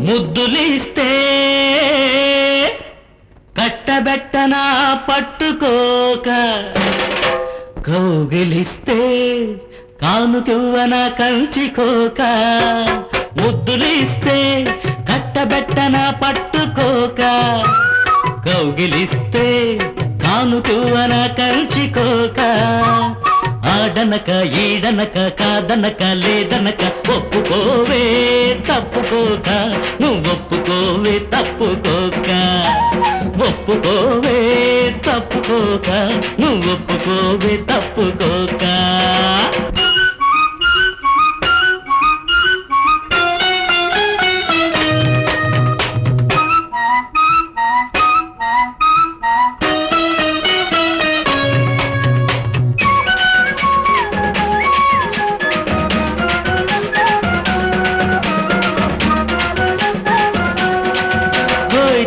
ముద్దులిస్తే కట్టబెట్టనా పట్టుకోక, కౌగిలిస్తే కానుకివ్వనా కంచికోక. ముద్దులిస్తే కట్టబెట్టనా పట్టుకోక, కౌగిలిస్తే కానుకివ్వనా కంచికోక. ఆడనక ఈడనక కాదనక లేదనక ఒప్పుకోవే తప్పుకోక, నువ్వొప్పుకోవే తప్పుకోక. ఒప్పుకోవే తప్పుకోక, నువ్వొప్పుకోవే తప్పుకోక.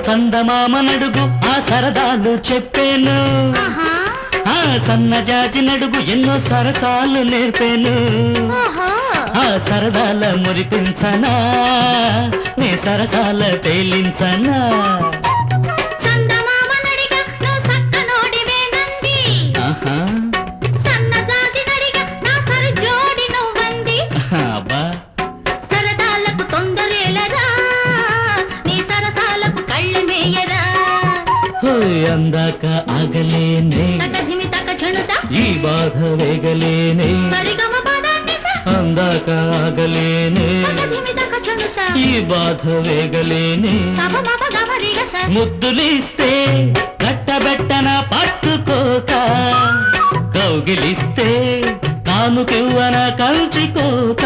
చందమామ నడుగు ఆ సరదాలు చెప్పాను, ఆ సన్నజాజి నడుగు ఎన్నో సరసాలు నేర్పాను. ఆ సరదాల మురిపించనా, నీ సరసాల తేలించనా. అందాక ఆగలేనే, ఈ బాధ వేగలేనే. అందాక ఆగలేనే, ఈ బాధ వేగలేనే. ముద్దులిస్తే కట్టబెట్టన పట్టుకోక, కౌగిలిస్తే కానుకివ్వన కంచికోక.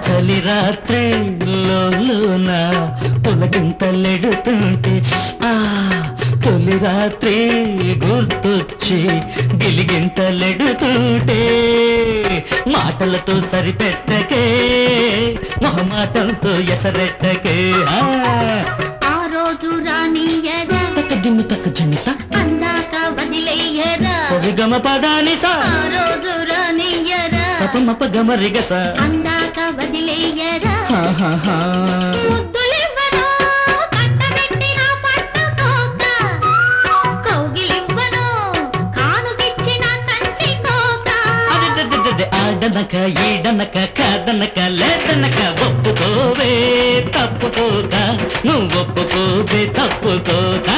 చలి రాత్రి లోన పులకింతలెడుతుంటే, ఆ తొలి రాత్రి గుర్తొచ్చి గిలిగింతలెడుతుంటే. మాటలతో సరిపెట్టకే, మొహమాటంతో ఎసరెట్టకే. ఆ రోజు రానియరా, తక్కజిమ్మి తక్కజిమ్మిత అందాక వదిలేయరా. పొదిగమ పదానిసా, ఆ రోజు రానియరా, సపమప గమరిగస అందాక వదిలేయరా. ముద్దులివ్వను కట్టబెట్టిన పట్టుకోక, కౌగిలివ్వను కానుకిచ్చిన కంచికోక. ఆడనక ఈడనక కాదనక లేదనక ఒప్పుకోవే తప్పుకోక, నువ్వొప్పుకోవే తప్పుకోక.